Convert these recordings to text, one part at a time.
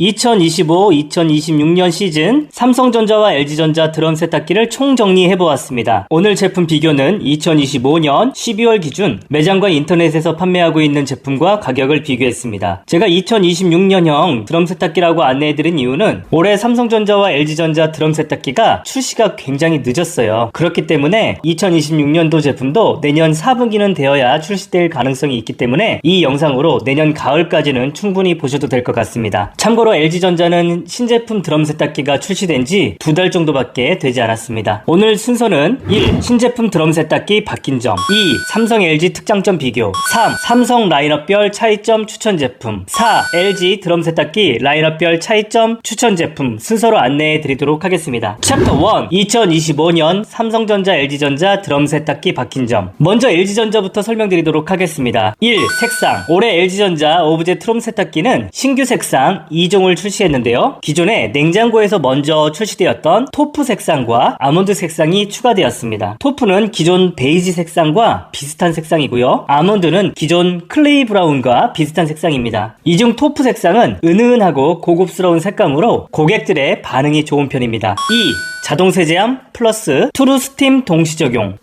2025-2026년 시즌 삼성전자와 LG전자 드럼 세탁기를 총정리해보았습니다. 오늘 제품 비교는 2025년 12월 기준 매장과 인터넷에서 판매하고 있는 제품과 가격을 비교했습니다. 제가 2026년형 드럼 세탁기라고 안내해드린 이유는 올해 삼성전자와 LG전자 드럼 세탁기가 출시가 굉장히 늦었어요. 그렇기 때문에 2026년도 제품도 내년 4분기는 되어야 출시될 가능성이 있기 때문에 이 영상으로 내년 가을까지는 충분히 보셔도 될 것 같습니다. 참고로 LG전자는 신제품 드럼 세탁기가 출시된 지 2달 정도밖에 되지 않았습니다. 오늘 순서는 1. 신제품 드럼 세탁기 바뀐 점 2. 삼성 LG 특장점 비교 3. 삼성 라인업별 차이점 추천 제품 4. LG 드럼 세탁기 라인업별 차이점 추천 제품 순서로 안내해 드리도록 하겠습니다. 챕터 1. 2025년 삼성전자 LG전자 드럼 세탁기 바뀐 점. 먼저 LG전자부터 설명드리도록 하겠습니다. 1. 색상. 올해 LG전자 오브제 트롬 세탁기는 신규 색상 2종을 출시했는데요. 기존에 냉장고에서 먼저 출시되었던 토프 색상과 아몬드 색상이 추가되었습니다. 토프는 기존 베이지 색상과 비슷한 색상이고요. 아몬드는 기존 클레이 브라운과 비슷한 색상입니다. 이 중 토프 색상은 은은하고 고급스러운 색감으로 고객들의 반응이 좋은 편입니다. 2. 자동 세제함 플러스 투루 스팀 동시 적용.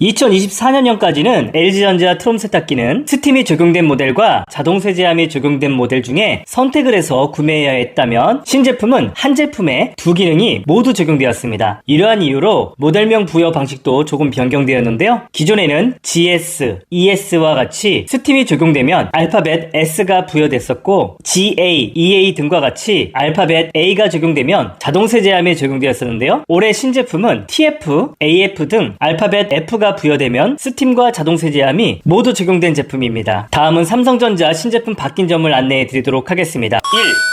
2024년형까지는 LG전자 트롬 세탁기는 스팀이 적용된 모델과 자동 세제함이 적용된 모델 중에 선택을 해서 구매해야 했다면 신제품은 한 제품에 두 기능이 모두 적용되었습니다. 이러한 이유로 모델명 부여 방식도 조금 변경되었는데요. 기존에는 GS, ES와 같이 스팀이 적용되면 알파벳 S가 부여됐었고 GA, EA 등과 같이 알파벳 A가 적용되면 자동 세제함이 적용되었었는데요. 올해 신제품은 TF, AF 등 알파벳 F가 부여되면 스팀과 자동 세제함이 모두 적용된 제품입니다. 다음은 삼성전자 신제품 바뀐 점을 안내해 드리도록 하겠습니다.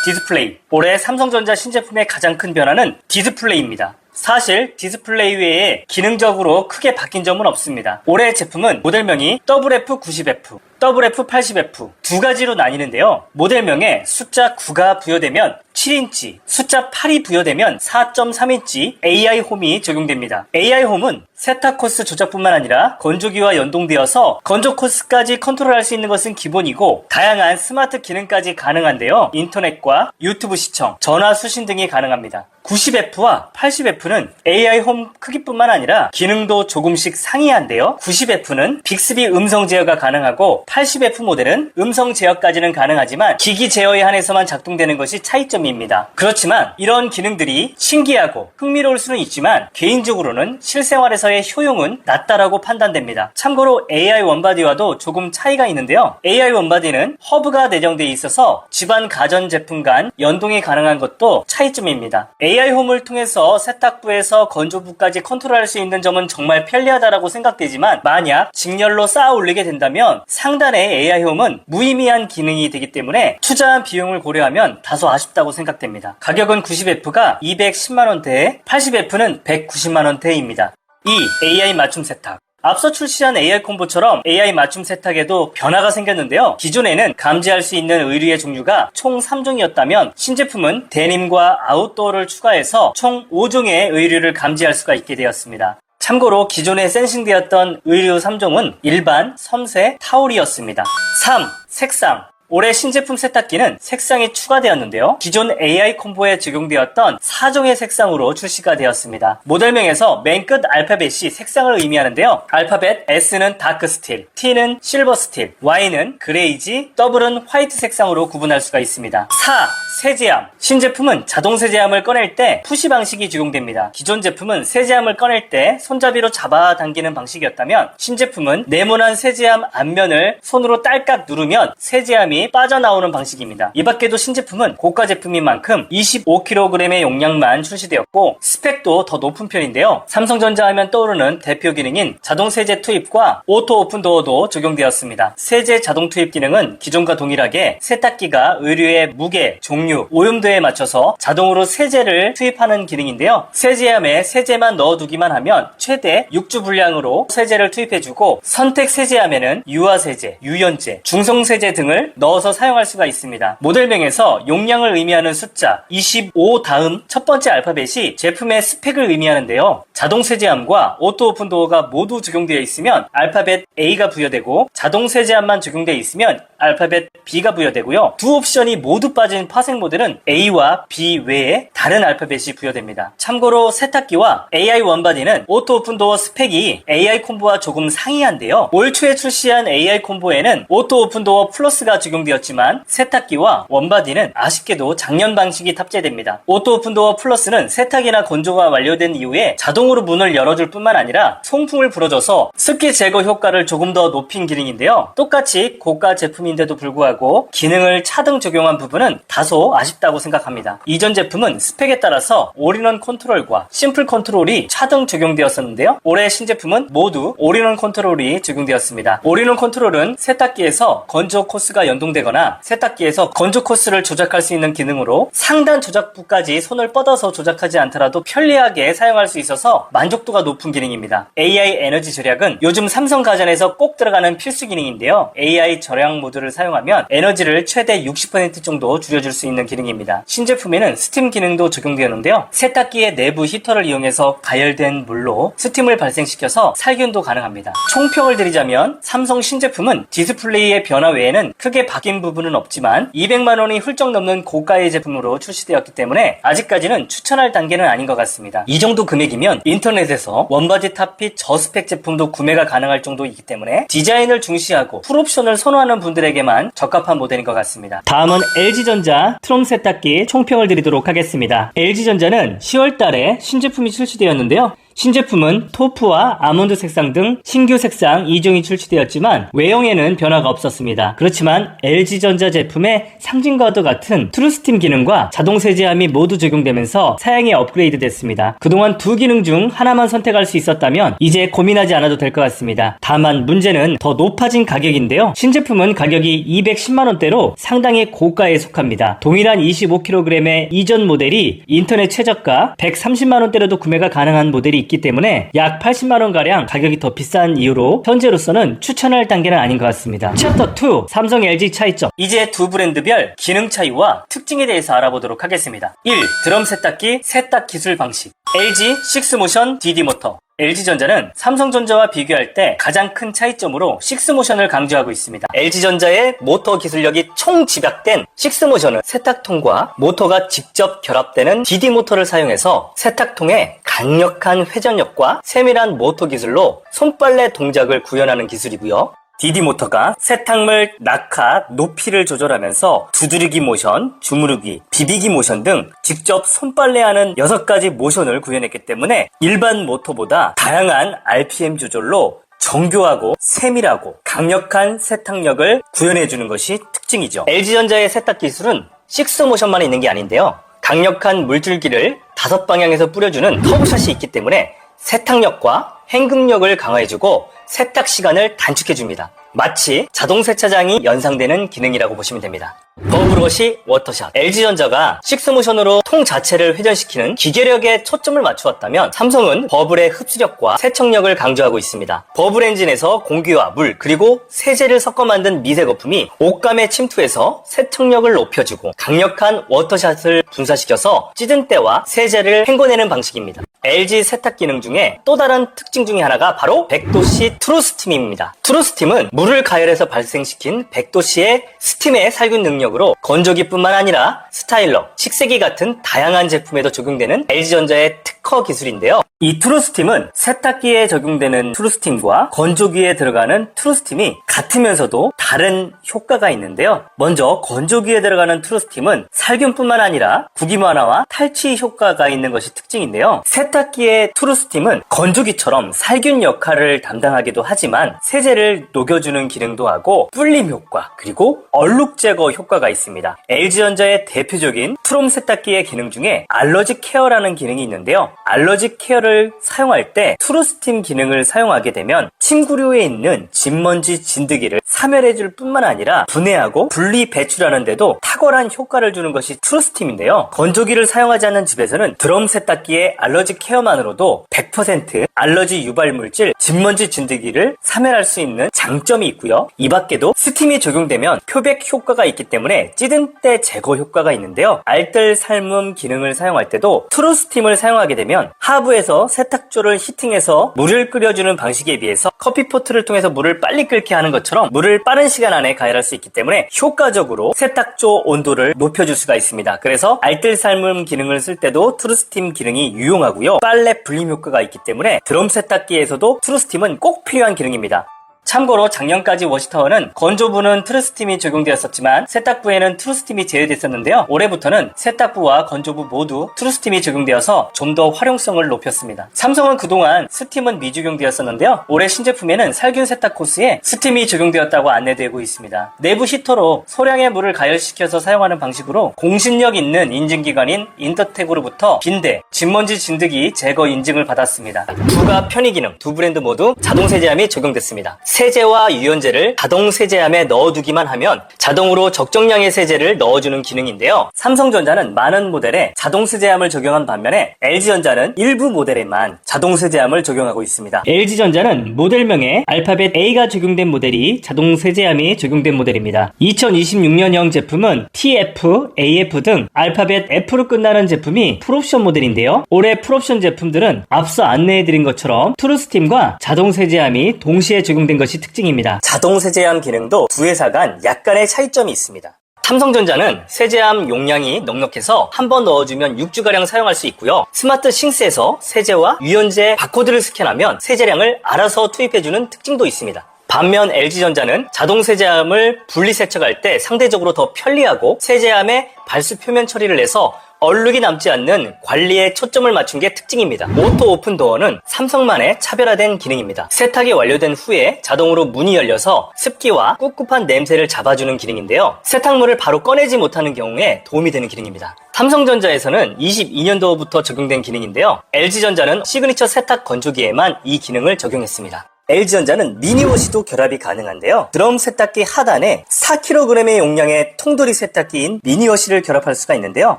1. 디스플레이. 올해 삼성전자 신제품의 가장 큰 변화는 디스플레이입니다. 사실 디스플레이 외에 기능적으로 크게 바뀐 점은 없습니다. 올해 제품은 모델명이 WF90F, WF80F 두 가지로 나뉘는데요. 모델명에 숫자 9가 부여되면 7인치, 숫자 8이 부여되면 4.3인치 AI 홈이 적용됩니다. AI 홈은 세탁 코스 조작뿐만 아니라 건조기와 연동되어서 건조 코스까지 컨트롤할 수 있는 것은 기본이고 다양한 스마트 기능까지 가능한데요. 인터넷과 유튜브 시청, 전화 수신 등이 가능합니다. 90F와 80F는 AI 홈 크기뿐만 아니라 기능도 조금씩 상이한데요. 90F는 빅스비 음성 제어가 가능하고 80F 모델은 음성 제어까지는 가능하지만 기기 제어에 한해서만 작동되는 것이 차이점입니다. 그렇지만 이런 기능들이 신기하고 흥미로울 수는 있지만 개인적으로는 실생활에서의 효용은 낮다라고 판단됩니다. 참고로 AI 원바디와도 조금 차이가 있는데요. AI 원바디는 허브가 내장되어 있어서 집안 가전제품 간 연동이 가능한 것도 차이점입니다. AI 홈을 통해서 세탁부에서 건조부까지 컨트롤할 수 있는 점은 정말 편리하다라고 생각되지만 만약 직렬로 쌓아 올리게 된다면 상단의 AI 홈은 무의미한 기능이 되기 때문에 투자한 비용을 고려하면 다소 아쉽다고 생각됩니다. 가격은 90F가 210만원대에 80F는 190만원대입니다. 2. AI 맞춤 세탁. 앞서 출시한 AI 콤보처럼 AI 맞춤 세탁에도 변화가 생겼는데요. 기존에는 감지할 수 있는 의류의 종류가 총 3종이었다면 신제품은 데님과 아웃도어를 추가해서 총 5종의 의류를 감지할 수가 있게 되었습니다. 참고로 기존에 센싱되었던 의류 3종은 일반, 섬세, 타올이었습니다. 3. 색상. 올해 신제품 세탁기는 색상이 추가되었는데요. 기존 AI 콤보에 적용되었던 4종의 색상으로 출시가 되었습니다. 모델명에서 맨 끝 알파벳이 색상을 의미하는데요. 알파벳 S는 다크 스틸, T는 실버 스틸, Y는 그레이지, W는 화이트 색상으로 구분할 수가 있습니다. 4. 세제함. 신제품은 자동 세제함을 꺼낼 때 푸시 방식이 적용됩니다. 기존 제품은 세제함을 꺼낼 때 손잡이로 잡아당기는 방식이었다면 신제품은 네모난 세제함 앞면을 손으로 딸깍 누르면 세제함이 빠져나오는 방식입니다. 이 밖에도 신제품은 고가 제품인 만큼 25kg의 용량만 출시되었고 스펙도 더 높은 편인데요. 삼성전자 하면 떠오르는 대표 기능인 자동 세제 투입과 오토 오픈 도어도 적용되었습니다. 세제 자동 투입 기능은 기존과 동일하게 세탁기가 의류의 무게, 종류, 오염도에 맞춰서 자동으로 세제를 투입하는 기능인데요. 세제함에 세제만 넣어두기만 하면 최대 6주 분량으로 세제를 투입해주고 선택 세제함에는 유화 세제, 유연제, 중성 세제 등을 넣어 넣어서 사용할 수가 있습니다. 모델명에서 용량을 의미하는 숫자 25 다음 첫 번째 알파벳이 제품의 스펙을 의미하는데요. 자동 세제함과 오토 오픈 도어가 모두 적용되어 있으면 알파벳 A가 부여되고 자동 세제함만 적용되어 있으면 알파벳 B가 부여되고요. 두 옵션이 모두 빠진 파생 모델은 A와 B 외에 다른 알파벳이 부여됩니다. 참고로 세탁기와 AI 원바디는 오토 오픈 도어 스펙이 AI 콤보와 조금 상이한데요. 올 초에 출시한 AI 콤보에는 오토 오픈 도어 플러스가 적용되었지만 세탁기와 원바디는 아쉽게도 작년 방식이 탑재됩니다. 오토 오픈 도어 플러스는 세탁이나 건조가 완료된 이후에 자동으로 문을 열어줄 뿐만 아니라 송풍을 불어줘서 습기 제거 효과를 조금 더 높인 기능인데요. 똑같이 고가 제품인데도 불구하고 기능을 차등 적용한 부분은 다소 아쉽다고 생각합니다. 이전 제품은 스펙에 따라서 올인원 컨트롤과 심플 컨트롤이 차등 적용되었었는데요. 올해 신제품은 모두 올인원 컨트롤이 적용되었습니다. 올인원 컨트롤은 세탁기에서 건조 코스가 연동되거나 세탁기에서 건조 코스를 조작할 수 있는 기능으로 상단 조작부까지 손을 뻗어서 조작하지 않더라도 편리하게 사용할 수 있어서 만족도가 높은 기능입니다. AI 에너지 절약은 요즘 삼성 가전에서 꼭 들어가는 필수 기능인데요. AI 절약 모드를 사용하면 에너지를 최대 60% 정도 줄여줄 수 있는 기능입니다. 신제품에는 스팀 기능도 적용되었는데요. 세탁기의 내부 히터를 이용해서 가열된 물로 스팀을 발생시켜서 살균도 가능합니다. 총평을 드리자면 삼성 신제품은 디스플레이의 변화 외에는 크게 바뀐 부분은 없지만 200만원이 훌쩍 넘는 고가의 제품으로 출시되었기 때문에 아직까지는 추천할 단계는 아닌 것 같습니다. 이 정도 금액이면 인터넷에서 원바디 탑핏 저스펙 제품도 구매가 가능할 정도이기 때문에 디자인을 중시하고 풀옵션을 선호하는 분들에게만 적합한 모델인 것 같습니다. 다음은 LG전자 트롬 세탁기 총평을 드리도록 하겠습니다. LG전자는 10월 달에 신제품이 출시되었는데요. 신제품은 토프와 아몬드 색상 등 신규 색상 2종이 출시되었지만 외형에는 변화가 없었습니다. 그렇지만 LG전자 제품의 상징과도 같은 트루스팀 기능과 자동 세제함이 모두 적용되면서 사양이 업그레이드 됐습니다. 그동안 두 기능 중 하나만 선택할 수 있었다면 이제 고민하지 않아도 될 것 같습니다. 다만 문제는 더 높아진 가격인데요. 신제품은 가격이 210만원대로 상당히 고가에 속합니다. 동일한 25kg의 이전 모델이 인터넷 최저가 130만원대로도 구매가 가능한 모델이 있기 때문에 약 80만원가량 가격이 더 비싼 이유로 현재로서는 추천할 단계는 아닌 것 같습니다. 챕터 2 삼성 LG 차이점. 이제 두 브랜드별 기능 차이와 특징에 대해서 알아보도록 하겠습니다. 1. 드럼 세탁기 세탁 기술 방식. LG 식스모션 DD모터. LG전자는 삼성전자와 비교할 때 가장 큰 차이점으로 식스모션을 강조하고 있습니다. LG전자의 모터 기술력이 총집약된 식스모션은 세탁통과 모터가 직접 결합되는 DD모터를 사용해서 세탁통에 강력한 회전력과 세밀한 모터 기술로 손빨래 동작을 구현하는 기술이고요. DD모터가 세탁물 낙하, 높이를 조절하면서 두드리기 모션, 주무르기, 비비기 모션 등 직접 손빨래하는 6가지 모션을 구현했기 때문에 일반 모터보다 다양한 RPM 조절로 정교하고 세밀하고 강력한 세탁력을 구현해주는 것이 특징이죠. LG전자의 세탁 기술은 식스모션만 있는 게 아닌데요. 강력한 물줄기를 5방향에서 뿌려주는 터보샷이 있기 때문에 세탁력과 헹금력을 강화해주고 세탁 시간을 단축해줍니다. 마치 자동 세차장이 연상되는 기능이라고 보시면 됩니다. 버브러시 워터샷. LG전자가 식스모션으로 통 자체를 회전시키는 기계력에 초점을 맞추었다면 삼성은 버블의 흡수력과 세척력을 강조하고 있습니다. 버블 엔진에서 공기와 물 그리고 세제를 섞어 만든 미세 거품이 옷감에 침투해서 세척력을 높여주고 강력한 워터샷을 분사시켜서 찌든 때와 세제를 헹궈내는 방식입니다. LG 세탁 기능 중에 또 다른 특징 중에 하나가 바로 100도씨 트루스팀입니다. 트루스팀은 물을 가열해서 발생시킨 100도씨의 스팀의 살균 능력으로 건조기뿐만 아니라 스타일러, 식세기 같은 다양한 제품에도 적용되는 LG전자의 특허 기술인데요. 이 트루스팀은 세탁기에 적용되는 트루스팀과 건조기에 들어가는 트루스팀이 같으면서도 다른 효과가 있는데요. 먼저 건조기에 들어가는 트루스팀은 살균뿐만 아니라 구김 완화와 탈취 효과가 있는 것이 특징인데요. 세탁기의 트루스팀은 건조기처럼 살균 역할을 담당하기도 하지만 세제를 녹여주는 기능도 하고 불림 효과 그리고 얼룩 제거 효과가 있습니다. LG전자의 대표적인 트롬 세탁기의 기능 중에 알러지 케어라는 기능이 있는데요. 알러지 케어를 사용할 때 트루스팀 기능을 사용하게 되면 침구류에 있는 진먼지 진드기를 사멸해줄 뿐만 아니라 분해하고 분리 배출하는 데도 탁월한 효과를 주는 것이 트루스팀인데요. 건조기를 사용하지 않는 집에서는 드럼 세탁기의 알러지 케어만으로도 100% 알러지 유발 물질 진먼지 진드기를 사멸할 수 있는 장점이 있고요. 이 밖에도 스팀이 적용되면 표백 효과가 있기 때문에 찌든 때 제거 효과가 있는데요. 알뜰 삶음 기능을 사용할 때도 트루스팀을 사용하게 되면 하부에서 세탁조를 히팅해서 물을 끓여주는 방식에 비해서 커피포트를 통해서 물을 빨리 끓게 하는 것처럼 물을 빠른 시간 안에 가열할 수 있기 때문에 효과적으로 세탁조 온도를 높여줄 수가 있습니다. 그래서 알뜰 삶음 기능을 쓸 때도 트루스팀 기능이 유용하고요. 빨래 불림 효과가 있기 때문에 드럼 세탁기에서도 트루스팀은 꼭 필요한 기능입니다. 참고로 작년까지 워시타워는 건조부는 트루스팀이 적용되었었지만 세탁부에는 트루스팀이 제외됐었는데요. 올해부터는 세탁부와 건조부 모두 트루스팀이 적용되어서 좀 더 활용성을 높였습니다. 삼성은 그동안 스팀은 미적용되었었는데요. 올해 신제품에는 살균 세탁 코스에 스팀이 적용되었다고 안내되고 있습니다. 내부 히터로 소량의 물을 가열시켜서 사용하는 방식으로 공신력 있는 인증기관인 인터텍으로부터 빈대, 진먼지 진드기 제거 인증을 받았습니다. 부가 편의 기능 두 브랜드 모두 자동 세제함이 적용됐습니다. 세제와 유연제를 자동 세제함에 넣어두기만 하면 자동으로 적정량의 세제를 넣어주는 기능인데요. 삼성전자는 많은 모델에 자동 세제함을 적용한 반면에 LG전자는 일부 모델에만 자동 세제함을 적용하고 있습니다. LG전자는 모델명에 알파벳 A가 적용된 모델이 자동 세제함이 적용된 모델입니다. 2026년형 제품은 TF, AF 등 알파벳 F로 끝나는 제품이 풀옵션 모델인데요. 올해 풀옵션 제품들은 앞서 안내해드린 것처럼 트루스팀과 자동 세제함이 동시에 적용된 것이 특징입니다. 자동 세제함 기능도 두 회사 간 약간의 차이점이 있습니다. 삼성전자는 세제함 용량이 넉넉해서 한 번 넣어주면 6주가량 사용할 수 있고요. 스마트 싱스에서 세제와 유연제 바코드를 스캔하면 세제량을 알아서 투입해주는 특징도 있습니다. 반면 LG전자는 자동 세제함을 분리 세척할 때 상대적으로 더 편리하고 세제함의 발수 표면 처리를 해서 얼룩이 남지 않는 관리에 초점을 맞춘 게 특징입니다. 오토 오픈 도어는 삼성만의 차별화된 기능입니다. 세탁이 완료된 후에 자동으로 문이 열려서 습기와 꿉꿉한 냄새를 잡아주는 기능인데요. 세탁물을 바로 꺼내지 못하는 경우에 도움이 되는 기능입니다. 삼성전자에서는 22년도부터 적용된 기능인데요. LG전자는 시그니처 세탁 건조기에만 이 기능을 적용했습니다. LG전자는 미니워시도 결합이 가능한데요. 드럼 세탁기 하단에 4kg의 용량의 통돌이 세탁기인 미니워시를 결합할 수가 있는데요.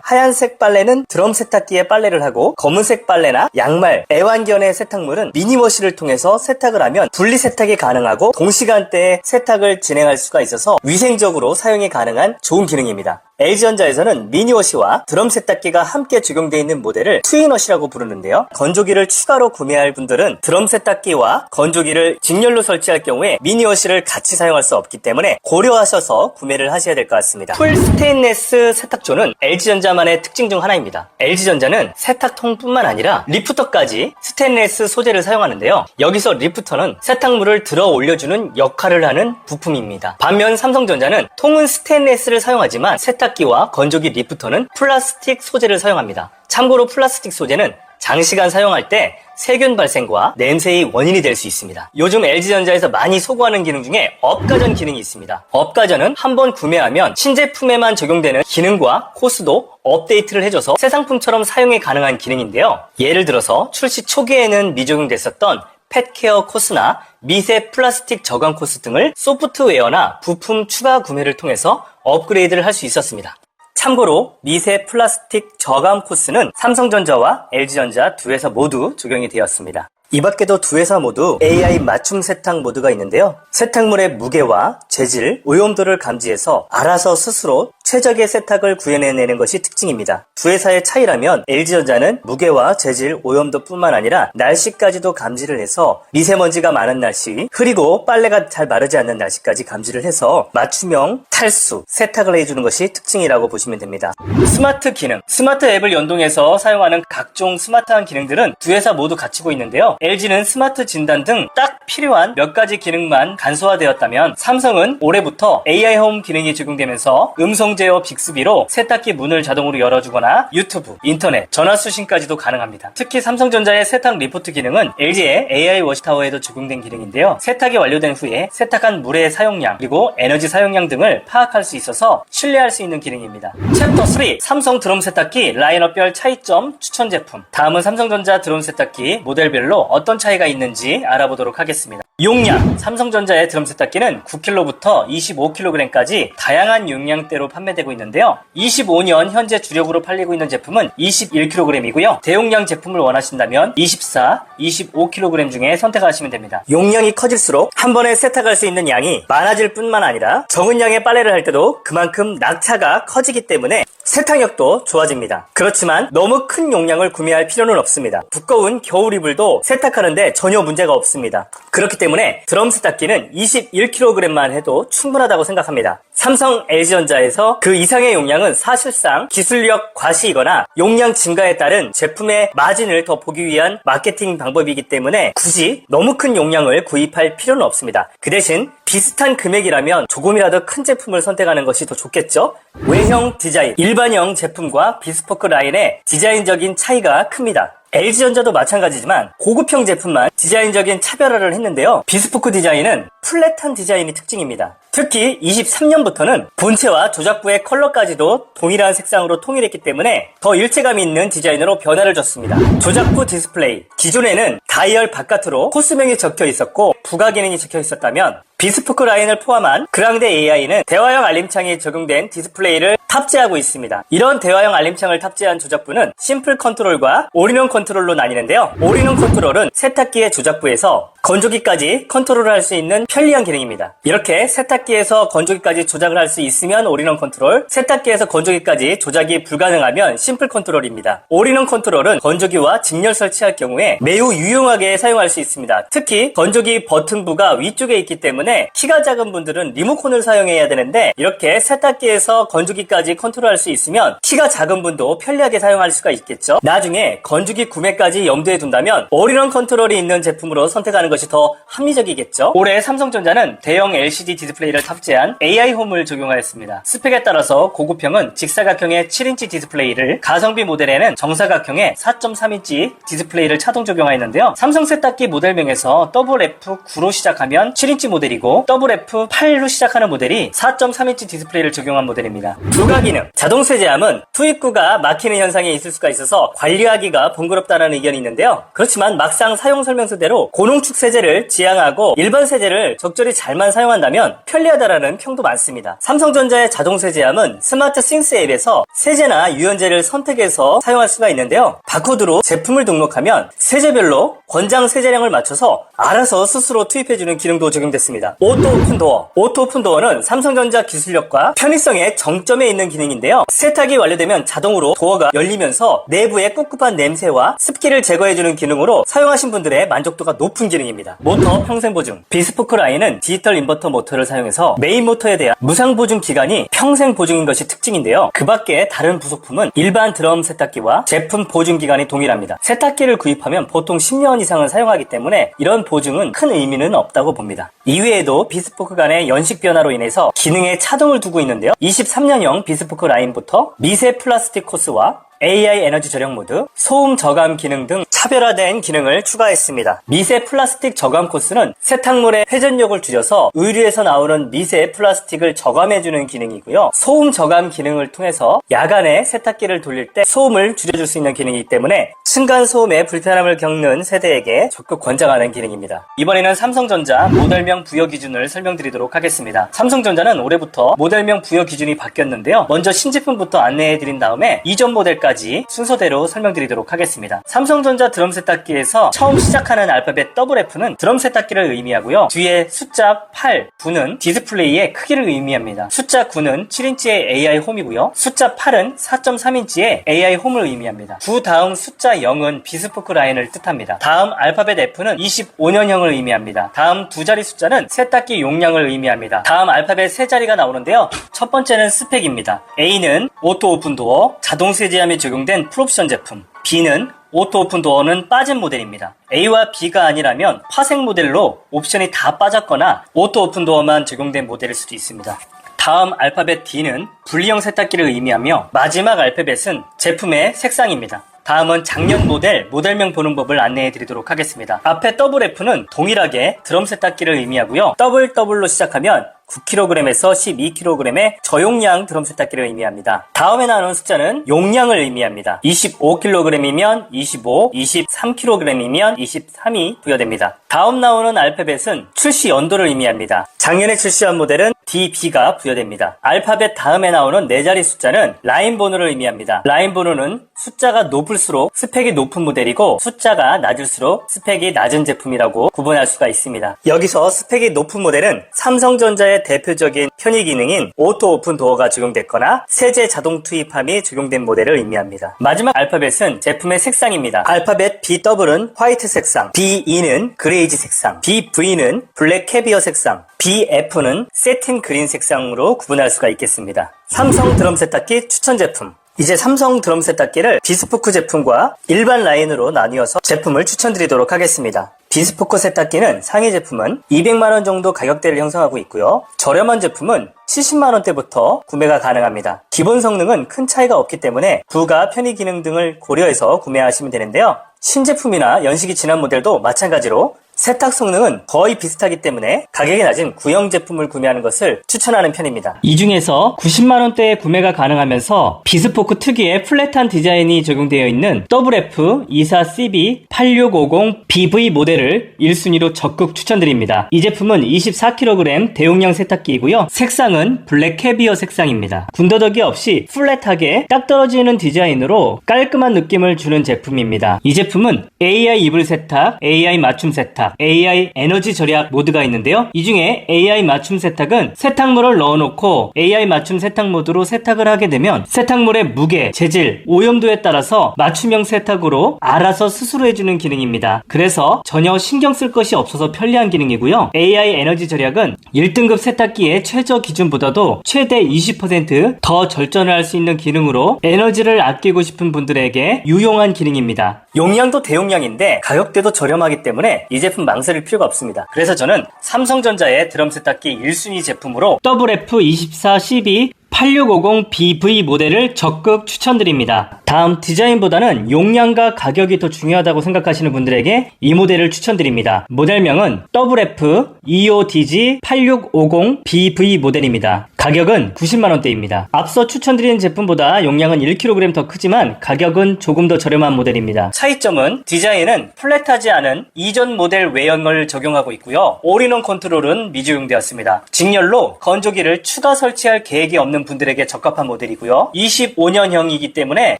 하얀색 빨래는 드럼 세탁기에 빨래를 하고 검은색 빨래나 양말, 애완견의 세탁물은 미니워시를 통해서 세탁을 하면 분리 세탁이 가능하고 동시간대에 세탁을 진행할 수가 있어서 위생적으로 사용이 가능한 좋은 기능입니다. LG전자에서는 미니워시와 드럼 세탁기가 함께 적용되어 있는 모델을 트윈워시라고 부르는데요. 건조기를 추가로 구매할 분들은 드럼 세탁기와 건조기를 직렬로 설치할 경우에 미니워시를 같이 사용할 수 없기 때문에 고려하셔서 구매를 하셔야 될 것 같습니다. 풀 스테인레스 세탁조는 LG전자만의 특징 중 하나입니다. LG전자는 세탁통뿐만 아니라 리프터까지 스테인레스 소재를 사용하는데요. 여기서 리프터는 세탁물을 들어 올려주는 역할을 하는 부품입니다. 반면 삼성전자는 통은 스테인레스를 사용하지만 세탁기와 건조기 리프터는 플라스틱 소재를 사용합니다. 참고로 플라스틱 소재는 장시간 사용할 때 세균 발생과 냄새의 원인이 될 수 있습니다. 요즘 LG전자에서 많이 소구하는 기능 중에 업가전 기능이 있습니다. 업가전은 한번 구매하면 신제품에만 적용되는 기능과 코스도 업데이트를 해줘서 새 상품처럼 사용이 가능한 기능인데요. 예를 들어서 출시 초기에는 미적용됐었던 펫케어 코스나 미세 플라스틱 저감 코스 등을 소프트웨어나 부품 추가 구매를 통해서 업그레이드를 할 수 있었습니다. 참고로 미세 플라스틱 저감 코스는 삼성전자와 LG전자 두 회사 모두 적용이 되었습니다. 이 밖에도 두 회사 모두 AI 맞춤 세탁 모드가 있는데요. 세탁물의 무게와 재질, 오염도를 감지해서 알아서 스스로 최적의 세탁을 구현해내는 것이 특징입니다. 두 회사의 차이라면 LG전자는 무게와 재질, 오염도뿐만 아니라 날씨까지도 감지를 해서 미세먼지가 많은 날씨, 흐리고 빨래가 잘 마르지 않는 날씨까지 감지를 해서 맞춤형 탈수, 세탁을 해주는 것이 특징이라고 보시면 됩니다. 스마트 기능, 스마트 앱을 연동해서 사용하는 각종 스마트한 기능들은 두 회사 모두 갖추고 있는데요. LG는 스마트 진단 등 딱 필요한 몇 가지 기능만 간소화되었다면 삼성은 올해부터 AI 홈 기능이 적용되면서 음성 제어 빅스비로 세탁기 문을 자동으로 열어주거나 유튜브, 인터넷, 전화 수신까지도 가능합니다. 특히 삼성전자의 세탁 리포트 기능은 LG의 AI 워시타워에도 적용된 기능인데요. 세탁이 완료된 후에 세탁한 물의 사용량 그리고 에너지 사용량 등을 파악할 수 있어서 신뢰할 수 있는 기능입니다. 챕터 3 삼성 드럼 세탁기 라인업별 차이점 추천 제품. 다음은 삼성전자 드럼 세탁기 모델별로 어떤 차이가 있는지 알아보도록 하겠습니다. 용량 삼성전자의 드럼 세탁기는 9kg부터 25kg까지 다양한 용량대로 판매되고 있는데요. 25년 현재 주력으로 팔리고 있는 제품은 21kg이고요. 대용량 제품을 원하신다면 24, 25kg 중에 선택하시면 됩니다. 용량이 커질수록 한 번에 세탁할 수 있는 양이 많아질 뿐만 아니라 적은 양의 빨래를 할 때도 그만큼 낙차가 커지기 때문에 세탁력도 좋아집니다. 그렇지만 너무 큰 용량을 구매할 필요는 없습니다. 두꺼운 겨울 이불도 세탁하는데 전혀 문제가 없습니다. 그렇기 때문에 드럼 세탁기는 21kg만 해도 충분하다고 생각합니다. 삼성, LG전자에서 그 이상의 용량은 사실상 기술력 과시이거나 용량 증가에 따른 제품의 마진을 더 보기 위한 마케팅 방법이기 때문에 굳이 너무 큰 용량을 구입할 필요는 없습니다. 그 대신 비슷한 금액이라면 조금이라도 큰 제품을 선택하는 것이 더 좋겠죠? 외형 디자인, 일반형 제품과 비스포크 라인의 디자인적인 차이가 큽니다. LG전자도 마찬가지지만 고급형 제품만 디자인적인 차별화를 했는데요. 비스포크 디자인은 플랫한 디자인이 특징입니다. 특히 23년부터는 본체와 조작부의 컬러까지도 동일한 색상으로 통일했기 때문에 더 일체감이 있는 디자인으로 변화를 줬습니다. 조작부 디스플레이, 기존에는 다이얼 바깥으로 코스명이 적혀 있었고 부가 기능이 적혀 있었다면 비스포크 라인을 포함한 그랑데 AI는 대화형 알림창이 적용된 디스플레이를 탑재하고 있습니다. 이런 대화형 알림창을 탑재한 조작부는 심플 컨트롤과 올인원 컨트롤로 나뉘는데요. 올인원 컨트롤은 세탁기의 조작부에서 건조기까지 컨트롤을 할 수 있는 편리한 기능입니다. 이렇게 세탁기에서 건조기까지 조작을 할 수 있으면 올인원 컨트롤, 세탁기에서 건조기까지 조작이 불가능하면 심플 컨트롤입니다. 올인원 컨트롤은 건조기와 직렬 설치할 경우에 매우 유용하게 사용할 수 있습니다. 특히 건조기 버튼부가 위쪽에 있기 때문에 키가 작은 분들은 리모컨을 사용해야 되는데 이렇게 세탁기에서 건조기까지 컨트롤할 수 있으면 키가 작은 분도 편리하게 사용할 수가 있겠죠. 나중에 건조기 구매까지 염두에 둔다면 올인원 컨트롤이 있는 제품으로 선택하는 것이 더 합리적이겠죠. 올해 삼성전자는 대형 LCD 디스플레이를 탑재한 AI 홈을 적용하였습니다. 스펙에 따라서 고급형은 직사각형의 7인치 디스플레이를, 가성비 모델에는 정사각형의 4.3인치 디스플레이를 차동 적용하였는데요. 삼성 세탁기 모델명에서 WF9로 시작하면 7인치 모델이고 WF8로 시작하는 모델이 4.3인치 디스플레이를 적용한 모델입니다. 부가 기능, 자동 세제함은 투입구가 막히는 현상이 있을 수가 있어서 관리하기가 번거롭다는 의견이 있는데요. 그렇지만 막상 사용 설명서대로 고농축 세제를 지향하고 일반 세제를 적절히 잘만 사용한다면 편리하다라는 평도 많습니다. 삼성전자의 자동 세제함은 스마트 싱스 앱에서 세제나 유연제를 선택해서 사용할 수가 있는데요. 바코드로 제품을 등록하면 세제별로 권장 세제량을 맞춰서 알아서 스스로 투입해주는 기능도 적용됐습니다. 오토 오픈도어, 오토 오픈도어는 삼성전자 기술력과 편의성의 정점에 있는 기능인데요. 세탁이 완료되면 자동으로 도어가 열리면서 내부의 꿉꿉한 냄새와 습기를 제거해주는 기능으로 사용하신 분들의 만족도가 높은 기능입니다. 모터 평생 보증, 비스포크 라인은 디지털 인버터 모터를 사용해서 메인 모터에 대한 무상 보증 기간이 평생 보증인 것이 특징인데요. 그 밖에 다른 부속품은 일반 드럼 세탁기와 제품 보증 기간이 동일합니다. 세탁기를 구입하면 보통 10년 이상은 사용하기 때문에 이런 보증은 큰 의미는 없다고 봅니다. 이외에도 비스포크 간의 연식 변화로 인해서 기능에 차동을 두고 있는데요. 23년형 비스포크 라인부터 미세 플라스틱 코스와 AI 에너지 절약 모드, 소음 저감 기능 등 차별화된 기능을 추가했습니다. 미세 플라스틱 저감 코스는 세탁물의 회전력을 줄여서 의류에서 나오는 미세 플라스틱을 저감해주는 기능이고요. 소음 저감 기능을 통해서 야간에 세탁기를 돌릴 때 소음을 줄여줄 수 있는 기능이기 때문에 층간 소음에 불편함을 겪는 세대에게 적극 권장하는 기능입니다. 이번에는 삼성전자 모델명 부여 기준을 설명드리도록 하겠습니다. 삼성전자는 올해부터 모델명 부여 기준이 바뀌었는데요. 먼저 신제품부터 안내해드린 다음에 이전 모델까지 순서대로 설명드리도록 하겠습니다. 삼성전자 드럼 세탁기에서 처음 시작하는 알파벳 WF는 드럼 세탁기를 의미하고요. 뒤에 숫자 8, 9는 디스플레이의 크기를 의미합니다. 숫자 9는 7인치의 AI 홈이고요. 숫자 8은 4.3인치의 AI 홈을 의미합니다. 9 다음 숫자 0은 비스포크 라인을 뜻합니다. 다음 알파벳 F는 25년형을 의미합니다. 다음 두 자리 숫자는 세탁기 용량을 의미합니다. 다음 알파벳 세 자리가 나오는데요. 첫 번째는 스펙입니다. A는 오토 오픈도어, 자동 세제함이 적용된 풀옵션 제품, B는 오토 오픈 도어는 빠진 모델입니다. A와 B가 아니라면 파생 모델로 옵션이 다 빠졌거나 오토 오픈 도어만 적용된 모델일 수도 있습니다. 다음 알파벳 D는 분리형 세탁기를 의미하며 마지막 알파벳은 제품의 색상입니다. 다음은 작년 모델명 보는 법을 안내해 드리도록 하겠습니다. 앞에 WF는 동일하게 드럼 세탁기를 의미하고요. WW로 시작하면 9kg에서 12kg의 저용량 드럼 세탁기를 의미합니다. 다음에 나오는 숫자는 용량을 의미합니다. 25kg이면 25, 23kg이면 23이 부여됩니다. 다음 나오는 알파벳은 출시 연도를 의미합니다. 작년에 출시한 모델은 DB가 부여됩니다. 알파벳 다음에 나오는 4자리 숫자는 라인 번호를 의미합니다. 라인 번호는 숫자가 높을수록 스펙이 높은 모델이고 숫자가 낮을수록 스펙이 낮은 제품이라고 구분할 수가 있습니다. 여기서 스펙이 높은 모델은 삼성전자의 대표적인 편의 기능인 오토 오픈 도어가 적용됐거나 세제 자동 투입함이 적용된 모델을 의미합니다. 마지막 알파벳은 제품의 색상입니다. 알파벳 BW는 화이트 색상, BE는 그레이지 색상, BV는 블랙 캐비어 색상, BF는 세틴 그린 색상으로 구분할 수가 있겠습니다. 삼성 드럼 세탁기 추천 제품. 이제 삼성 드럼 세탁기를 비스포크 제품과 일반 라인으로 나뉘어서 제품을 추천드리도록 하겠습니다. 비스포크 세탁기는 상위 제품은 200만원 정도 가격대를 형성하고 있고요. 저렴한 제품은 70만원대부터 구매가 가능합니다. 기본 성능은 큰 차이가 없기 때문에 부가 편의 기능 등을 고려해서 구매하시면 되는데요. 신제품이나 연식이 지난 모델도 마찬가지로 세탁 성능은 거의 비슷하기 때문에 가격이 낮은 구형 제품을 구매하는 것을 추천하는 편입니다. 이 중에서 90만원대에 구매가 가능하면서 비스포크 특유의 플랫한 디자인이 적용되어 있는 WF24CB8650BV 모델을 1순위로 적극 추천드립니다. 이 제품은 24kg 대용량 세탁기이고요. 색상은 블랙 캐비어 색상입니다. 군더더기 없이 플랫하게 딱 떨어지는 디자인으로 깔끔한 느낌을 주는 제품입니다. 이 제품은 AI 이불 세탁, AI 맞춤 세탁, AI 에너지 절약 모드가 있는데요. 이 중에 AI 맞춤 세탁은 세탁물을 넣어놓고 AI 맞춤 세탁 모드로 세탁을 하게 되면 세탁물의 무게, 재질, 오염도에 따라서 맞춤형 세탁으로 알아서 스스로 해주는 기능입니다. 그래서 전혀 신경 쓸 것이 없어서 편리한 기능이고요. AI 에너지 절약은 1등급 세탁기의 최저 기준보다도 최대 20% 더 절전을 할 수 있는 기능으로 에너지를 아끼고 싶은 분들에게 유용한 기능입니다. 용량도 대용량인데 가격대도 저렴하기 때문에 이 제품 망설일 필요가 없습니다. 그래서 저는 삼성전자의 드럼 세탁기 1순위 제품으로 WF24CB 8650BV 모델을 적극 추천드립니다. 다음 디자인보다는 용량과 가격이 더 중요하다고 생각하시는 분들에게 이 모델을 추천드립니다. 모델명은 WF-EODG8650BV 모델입니다. 가격은 90만원대입니다. 앞서 추천드린 제품보다 용량은 1kg 더 크지만 가격은 조금 더 저렴한 모델입니다. 차이점은 디자인은 플랫하지 않은 이전 모델 외형을 적용하고 있고요. 올인원 컨트롤은 미적용되었습니다. 직렬로 건조기를 추가 설치할 계획이 없는 분들에게 적합한 모델이고요. 25년형이기 때문에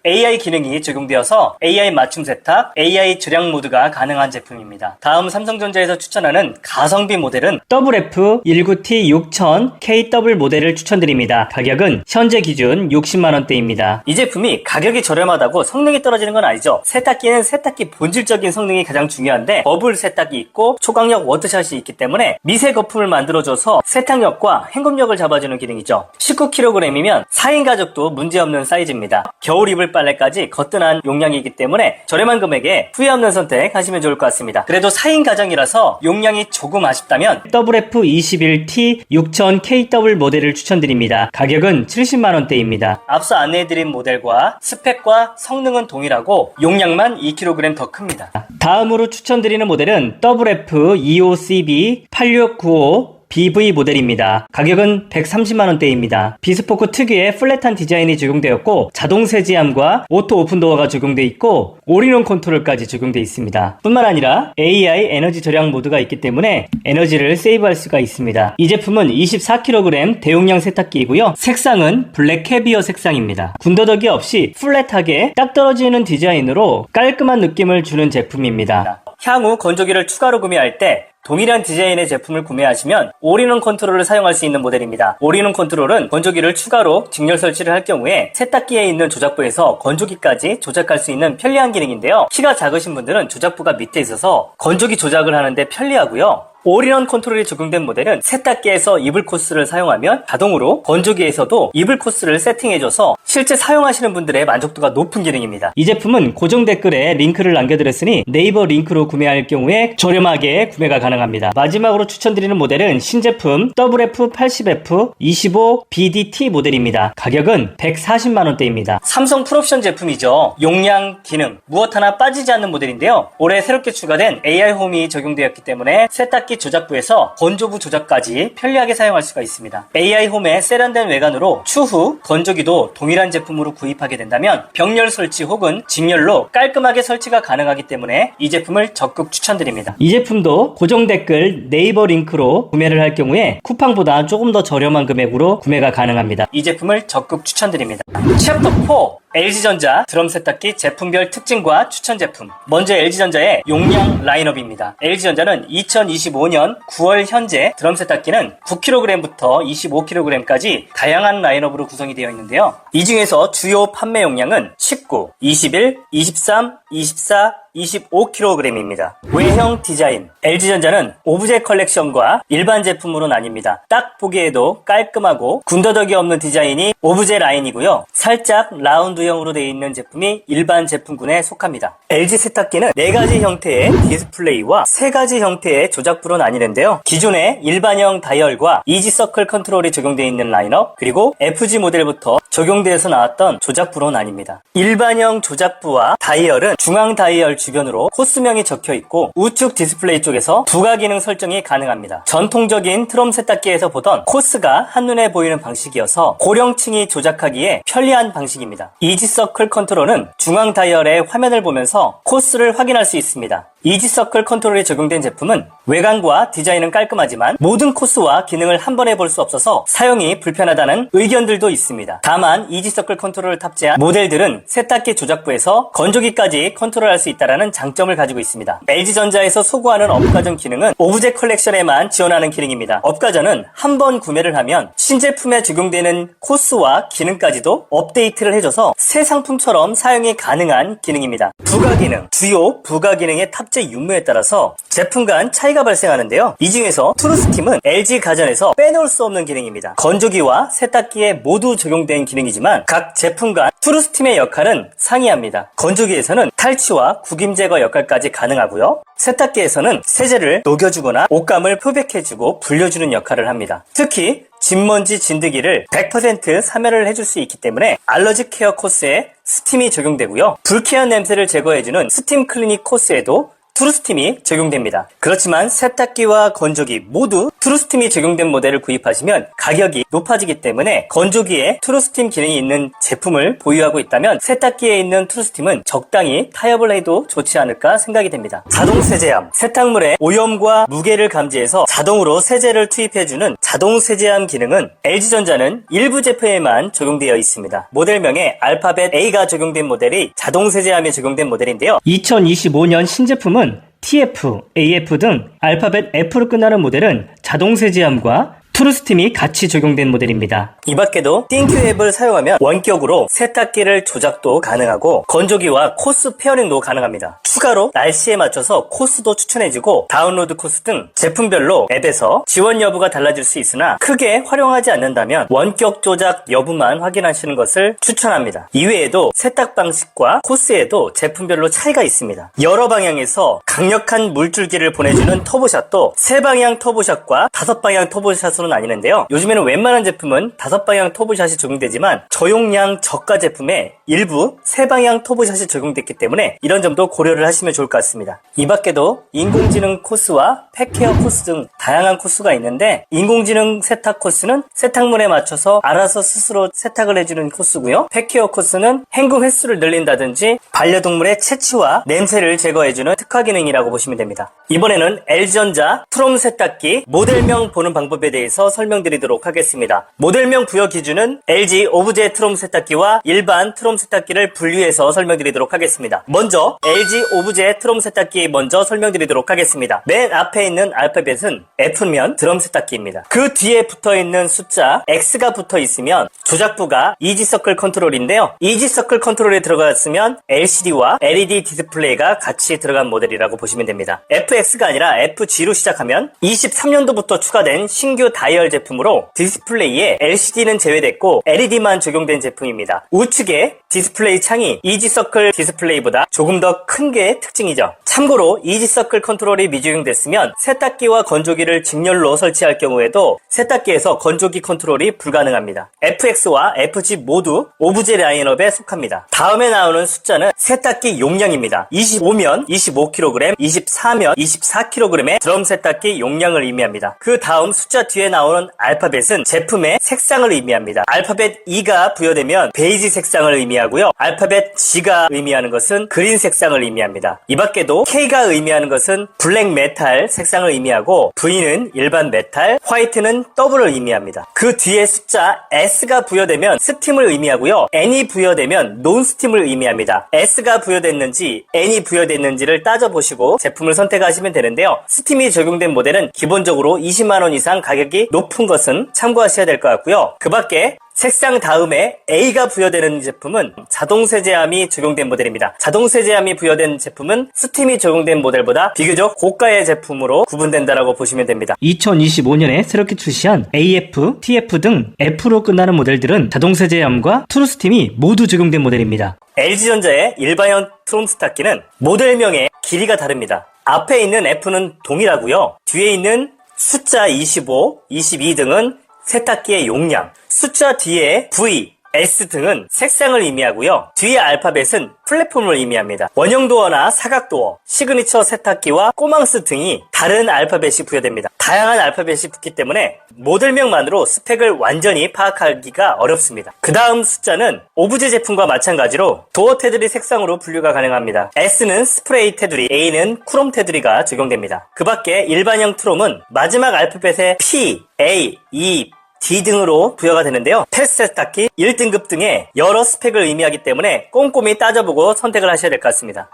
AI 기능이 적용되어서 AI 맞춤 세탁, AI 절약 모드가 가능한 제품입니다. 다음 삼성전자에서 추천하는 가성비 모델은 WF19T6000KW 모델을 추천드립니다. 가격은 현재 기준 60만원대입니다. 이 제품이 가격이 저렴하다고 성능이 떨어지는 건 아니죠. 세탁기는 세탁기 본질적인 성능이 가장 중요한데 버블 세탁이 있고 초강력 워터샷이 있기 때문에 미세 거품을 만들어줘서 세탁력과 헹굼력을 잡아주는 기능이죠. 19kg이면 4인 가족도 문제없는 사이즈입니다. 겨울 입을 빨래까지 거뜬한 용량이기 때문에 저렴한 금액에 후회 없는 선택 하시면 좋을 것 같습니다. 그래도 4인 가정이라서 용량이 조금 아쉽다면 WF21T6000KW 모델을 추천드립니다. 가격은 70만원대입니다. 앞서 안내해드린 모델과 스펙과 성능은 동일하고 용량만 2kg 더 큽니다. 다음으로 추천드리는 모델은 WF-EOCB8695 BV 모델입니다. 가격은 130만원대입니다. 비스포크 특유의 플랫한 디자인이 적용되었고 자동 세지함과 오토 오픈도어가 적용되어 있고 올인원 컨트롤까지 적용되어 있습니다. 뿐만 아니라 AI 에너지 절약 모드가 있기 때문에 에너지를 세이브할 수가 있습니다. 이 제품은 24kg 대용량 세탁기이고요. 색상은 블랙 캐비어 색상입니다. 군더더기 없이 플랫하게 딱 떨어지는 디자인으로 깔끔한 느낌을 주는 제품입니다. 향후 건조기를 추가로 구매할 때 동일한 디자인의 제품을 구매하시면 올인원 컨트롤을 사용할 수 있는 모델입니다. 올인원 컨트롤은 건조기를 추가로 직렬 설치를 할 경우에 세탁기에 있는 조작부에서 건조기까지 조작할 수 있는 편리한 기능인데요. 키가 작으신 분들은 조작부가 밑에 있어서 건조기 조작을 하는데 편리하고요. 올인원 컨트롤이 적용된 모델은 세탁기에서 이불 코스를 사용하면 자동으로 건조기에서도 이불 코스를 세팅해줘서 실제 사용하시는 분들의 만족도가 높은 기능입니다. 이 제품은 고정 댓글에 링크를 남겨드렸으니 네이버 링크로 구매할 경우에 저렴하게 구매가 가능합니다. 마지막으로 추천드리는 모델은 신제품 WF80F 25BDT 모델입니다. 가격은 140만원대입니다. 삼성 풀옵션 제품이죠. 용량, 기능, 무엇 하나 빠지지 않는 모델인데요. 올해 새롭게 추가된 AI홈이 적용되었기 때문에 세탁기 조작부에서 건조부 조작까지 편리하게 사용할 수가 있습니다. AI홈의 세련된 외관으로 추후 건조기도 동일한 제품으로 구입하게 된다면 병렬 설치 혹은 직렬로 깔끔하게 설치가 가능하기 때문에 이 제품을 적극 추천드립니다. 이 제품도 고정 댓글 네이버 링크로 구매를 할 경우에 쿠팡보다 조금 더 저렴한 금액으로 구매가 가능합니다. 이 제품을 적극 추천드립니다. 챕터 4 LG전자 드럼 세탁기 제품별 특징과 추천 제품. 먼저 LG전자의 용량 라인업입니다. LG전자는 2025년 9월 현재 드럼 세탁기는 9kg부터 25kg까지 다양한 라인업으로 구성이 되어 있는데요. 이 중에서 주요 판매 용량은 19, 21, 23, 24, 25kg입니다. 외형 디자인. LG전자는 오브제 컬렉션과 일반 제품으로 나뉩니다. 딱 보기에도 깔끔하고 군더더기 없는 디자인이 오브제 라인이고요. 살짝 라운드형으로 되어 있는 제품이 일반 제품군에 속합니다. LG 세탁기는 4가지 형태의 디스플레이와 3가지 형태의 조작부로 나뉘는데요. 기존의 일반형 다이얼과 이지 서클 컨트롤이 적용되어 있는 라인업, 그리고 FG 모델부터 적용되어서 나왔던 조작부로 나뉩니다. 일반형 조작부와 다이얼은 중앙 다이얼 주변으로 코스명이 적혀있고 우측 디스플레이 쪽에서 부가 기능 설정이 가능합니다. 전통적인 트럼 세탁기에서 보던 코스가 한눈에 보이는 방식이어서 고령층이 조작하기에 편리한 방식입니다. 이지 서클 컨트롤은 중앙 다이얼의 화면을 보면서 코스를 확인할 수 있습니다. 이지 서클 컨트롤이 적용된 제품은 외관과 디자인은 깔끔하지만 모든 코스와 기능을 한 번에 볼 수 없어서 사용이 불편하다는 의견들도 있습니다. 다만 이지 서클 컨트롤을 탑재한 모델들은 세탁기 조작부에서 건조기까지 컨트롤할 수 있다는 장점을 가지고 있습니다. LG전자에서 소구하는 업가전 기능은 오브제 컬렉션에만 지원하는 기능입니다. 업가전은 한 번 구매를 하면 신제품에 적용되는 코스와 기능까지도 업데이트를 해줘서 새 상품처럼 사용이 가능한 기능입니다. 부가 기능. 주요 부가 기능의 탑재 유무에 따라서 제품 간 차이가 발생하는데요. 이 중에서 트루스팀은 LG 가전에서 빼놓을 수 없는 기능입니다. 건조기와 세탁기에 모두 적용된 기능이지만 각 제품 간 트루스팀의 역할은 상이합니다. 건조기에서는 탈취와 구김 제거 역할까지 가능하고요. 세탁기에서는 세제를 녹여주거나 옷감을 표백해주고 불려주는 역할을 합니다. 특히 진먼지 진드기를 100% 사멸을 해줄 수 있기 때문에 알러지 케어 코스에 스팀이 적용되고요. 불쾌한 냄새를 제거해주는 스팀 클리닉 코스에도 트루스팀이 적용됩니다. 그렇지만 세탁기와 건조기 모두 트루스팀이 적용된 모델을 구입하시면 가격이 높아지기 때문에 건조기에 트루스팀 기능이 있는 제품을 보유하고 있다면 세탁기에 있는 트루스팀은 적당히 타협을 해도 좋지 않을까 생각이 됩니다. 자동 세제함. 세탁물의 오염과 무게를 감지해서 자동으로 세제를 투입해주는 자동 세제함 기능은 LG전자는 일부 제품에만 적용되어 있습니다. 모델명에 알파벳 A가 적용된 모델이 자동 세제함에 적용된 모델인데요. 2025년 신제품은 TF, AF 등 알파벳 F로 끝나는 모델은 자동 세제함과 트루스팀이 같이 적용된 모델입니다. 이 밖에도 띵큐 앱을 사용하면 원격으로 세탁기를 조작도 가능하고 건조기와 코스 페어링도 가능합니다. 추가로 날씨에 맞춰서 코스도 추천해주고 다운로드 코스 등 제품별로 앱에서 지원 여부가 달라질 수 있으나 크게 활용하지 않는다면 원격 조작 여부만 확인하시는 것을 추천합니다. 이외에도 세탁 방식과 코스에도 제품별로 차이가 있습니다. 여러 방향에서 강력한 물줄기를 보내주는 터보샷도 3방향 터보샷과 5방향 터보샷으로 나뉘는데요. 요즘에는 웬만한 제품은 5방향 터보샷이 적용되지만 저용량 저가 제품에 일부 3방향 터보샷이 적용됐기 때문에 이런 점도 고려를 하시면 좋을 것 같습니다. 이 밖에도 인공지능 코스와 팩케어 코스 등 다양한 코스가 있는데 인공지능 세탁 코스는 세탁물에 맞춰서 알아서 스스로 세탁을 해주는 코스고요. 팩케어 코스는 헹굼 횟수를 늘린다든지 반려동물의 채취와 냄새를 제거해주는 특화 기능이라고 보시면 됩니다. 이번에는 LG전자 트롬 세탁기 모델명 보는 방법에 대해서 설명드리도록 하겠습니다. 모델명 부여 기준은 LG 오브제 트롬 세탁기와 일반 트롬 세탁기를 분류해서 설명드리도록 하겠습니다. 먼저 LG 오브제 트럼 세탁기 먼저 설명드리도록 하겠습니다. 맨 앞에 있는 알파벳은 F면 드럼 세탁기입니다. 그 뒤에 붙어있는 숫자 X가 붙어있으면 조작부가 이지서클 컨트롤인데요. 이지서클 컨트롤에 들어갔으면 LCD와 LED 디스플레이가 같이 들어간 모델이라고 보시면 됩니다. FX가 아니라 FG로 시작하면 23년도부터 추가된 신규 다이얼 제품으로 디스플레이에 LCD는 제외됐고 LED만 적용된 제품입니다. 우측에 디스플레이 창이 이지서클 디스플레이보다 조금 더 큰 게 특징이죠. 참고로 이지서클 컨트롤이 미적용됐으면 세탁기와 건조기를 직렬로 설치할 경우에도 세탁기에서 건조기 컨트롤이 불가능합니다. FX와 FG 모두 오브제 라인업에 속합니다. 다음에 나오는 숫자는 세탁기 용량입니다. 25면 25kg, 24면 24kg의 드럼 세탁기 용량을 의미합니다. 그 다음 숫자 뒤에 나오는 알파벳은 제품의 색상을 의미합니다. 알파벳 E가 부여되면 베이지 색상을 의미하고요. 알파벳 G가 의미하는 것은 그린 색상을 의미합니다. 이 밖에도 K가 의미하는 것은 블랙 메탈 색상을 의미하고 V는 일반 메탈, 화이트는 더블을 의미합니다. 그 뒤에 숫자 S가 부여되면 스팀을 의미하고요. N이 부여되면 논스팀을 의미합니다. S가 부여됐는지 N이 부여됐는지를 따져보시고 제품을 선택하시면 되는데요. 스팀이 적용된 모델은 기본적으로 20만원 이상 가격이 높은 것은 참고하셔야 될 것 같고요. 그 밖에 색상 다음에 A가 부여되는 제품은 자동 세제함이 적용된 모델입니다. 자동 세제함이 부여된 제품은 스팀이 적용된 모델보다 비교적 고가의 제품으로 구분된다라고 보시면 됩니다. 2025년에 새롭게 출시한 AF, TF 등 F로 끝나는 모델들은 자동 세제함과 트루스팀이 모두 적용된 모델입니다. LG전자의 일반형 트럼 세탁기는 모델명의 길이가 다릅니다. 앞에 있는 F는 동일하고요. 뒤에 있는 숫자 25, 22 등은 세탁기의 용량, 숫자 뒤에 V, S 등은 색상을 의미하고요. 뒤에 알파벳은 플랫폼을 의미합니다. 원형 도어나 사각 도어, 시그니처 세탁기와 꼬망스 등이 다른 알파벳이 부여됩니다. 다양한 알파벳이 붙기 때문에 모델명만으로 스펙을 완전히 파악하기가 어렵습니다. 그 다음 숫자는 오브제 제품과 마찬가지로 도어 테두리 색상으로 분류가 가능합니다. S는 스프레이 테두리, A는 쿠롬 테두리가 적용됩니다. 그 밖에 일반형 트롬은 마지막 알파벳에 P, A, E, D 등으로 부여가 되는데요. 패스 세탁기, 1등급 등의 여러 스펙을 의미하기 때문에 꼼꼼히 따져보고 선택을 하셔야 될 것 같습니다.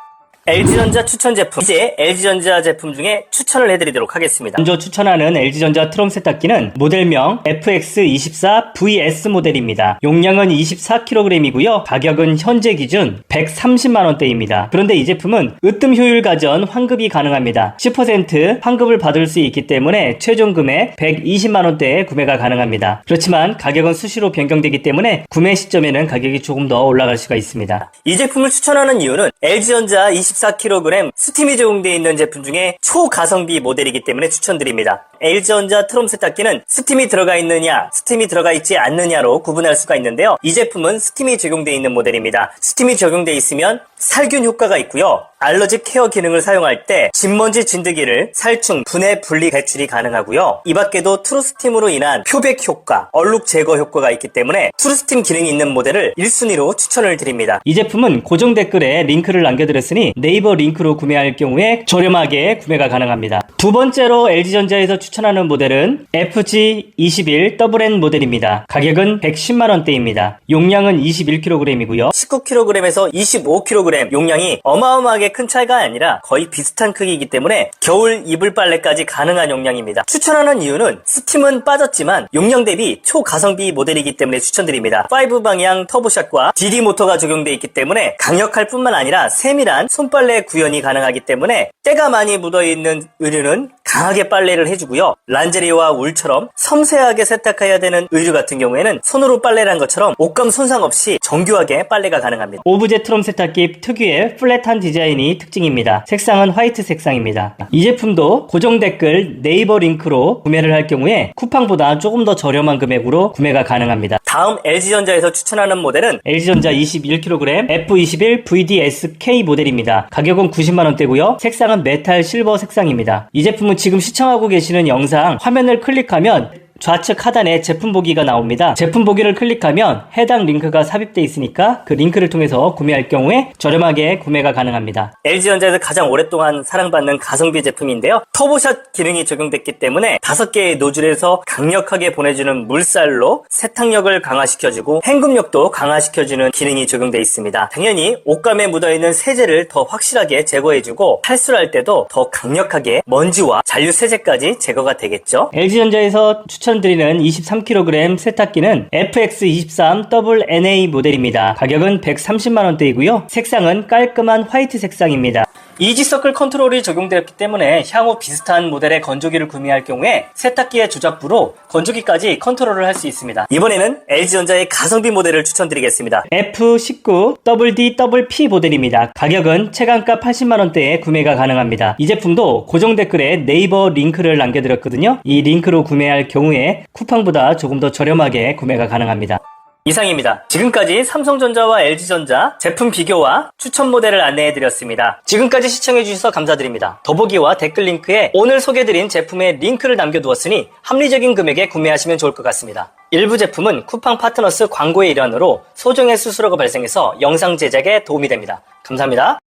LG전자 추천 제품, 이제 LG전자 제품 중에 추천을 해드리도록 하겠습니다. 먼저 추천하는 LG전자 트럼 세탁기는 모델명 FX24VS 모델입니다. 용량은 24kg이고요. 가격은 현재 기준 130만원대입니다. 그런데 이 제품은 으뜸 효율 가전 환급이 가능합니다. 10% 환급을 받을 수 있기 때문에 최종 금액 120만원대에 구매가 가능합니다. 그렇지만 가격은 수시로 변경되기 때문에 구매 시점에는 가격이 조금 더 올라갈 수가 있습니다. 이 제품을 추천하는 이유는 LG전자 24kg 스팀이 적용되어 있는 제품 중에 초가성비 모델이기 때문에 추천드립니다. LG전자 트럼 세탁기는 스팀이 들어가 있느냐, 스팀이 들어가 있지 않느냐로 구분할 수가 있는데요. 이 제품은 스팀이 적용되어 있는 모델입니다. 스팀이 적용되어 있으면 살균 효과가 있고요. 알러지 케어 기능을 사용할 때 진먼지 진드기를 살충, 분해, 분리, 배출이 가능하고요. 이 밖에도 트루스팀으로 인한 표백 효과, 얼룩 제거 효과가 있기 때문에 트루스팀 기능이 있는 모델을 1순위로 추천을 드립니다. 이 제품은 고정 댓글에 링크를 남겨드렸으니 네이버 링크로 구매할 경우에 저렴하게 구매가 가능합니다. 두 번째로 LG전자에서 추천하는 모델은 FG21 더블N 모델입니다. 가격은 110만원대입니다. 용량은 21kg이고요. 19kg에서 25kg 용량이 어마어마하게 큰 차이가 아니라 거의 비슷한 크기이기 때문에 겨울 이불 빨래까지 가능한 용량입니다. 추천하는 이유는 스팀은 빠졌지만 용량 대비 초가성비 모델이기 때문에 추천드립니다. 5방향 터보샷과 DD 모터가 적용되어 있기 때문에 강력할 뿐만 아니라 세밀한 손빨래 구현이 가능하기 때문에 때가 많이 묻어있는 의류는 강하게 빨래를 해주고요. 란제리와 울처럼 섬세하게 세탁해야 되는 의류 같은 경우에는 손으로 빨래를 한 것처럼 옷감 손상 없이 정교하게 빨래가 가능합니다. 오브제 트럼 세탁기 특유의 플랫한 디자인이 특징입니다. 색상은 화이트 색상입니다. 이 제품도 고정 댓글 네이버 링크로 구매를 할 경우에 쿠팡보다 조금 더 저렴한 금액으로 구매가 가능합니다. 다음 LG전자에서 추천하는 모델은 LG전자 21kg F21 VDSK 모델입니다. 가격은 90만원대고요. 색상은 메탈 실버 색상입니다. 이 제품은 지금 시청하고 계시는 영상 화면을 클릭하면 좌측 하단에 제품 보기가 나옵니다. 제품 보기를 클릭하면 해당 링크가 삽입되어 있으니까 그 링크를 통해서 구매할 경우에 저렴하게 구매가 가능합니다. LG전자에서 가장 오랫동안 사랑받는 가성비 제품인데요. 터보샷 기능이 적용됐기 때문에 5개의 노즐에서 강력하게 보내주는 물살로 세탁력을 강화시켜주고 헹굼력도 강화시켜주는 기능이 적용되어 있습니다. 당연히 옷감에 묻어있는 세제를 더 확실하게 제거해주고 탈수할 때도 더 강력하게 먼지와 잔류 세제까지 제거가 되겠죠. LG전자에서 추천드리는 23kg 세탁기는 FX23WNA 모델입니다. 가격은 130만원대이고요. 색상은 깔끔한 화이트 색상입니다. 이지서클 컨트롤이 적용되었기 때문에 향후 비슷한 모델의 건조기를 구매할 경우에 세탁기의 조작부로 건조기까지 컨트롤을 할 수 있습니다. 이번에는 LG전자의 가성비 모델을 추천드리겠습니다. F19WDWP 모델입니다. 가격은 최강가 80만원대에 구매가 가능합니다. 이 제품도 고정 댓글에 네이버 링크를 남겨드렸거든요. 이 링크로 구매할 경우에 쿠팡보다 조금 더 저렴하게 구매가 가능합니다. 이상입니다. 지금까지 삼성전자와 LG전자 제품 비교와 추천 모델을 안내해드렸습니다. 지금까지 시청해주셔서 감사드립니다. 더보기와 댓글 링크에 오늘 소개해드린 제품의 링크를 남겨두었으니 합리적인 금액에 구매하시면 좋을 것 같습니다. 일부 제품은 쿠팡 파트너스 광고의 일환으로 소정의 수수료가 발생해서 영상 제작에 도움이 됩니다. 감사합니다.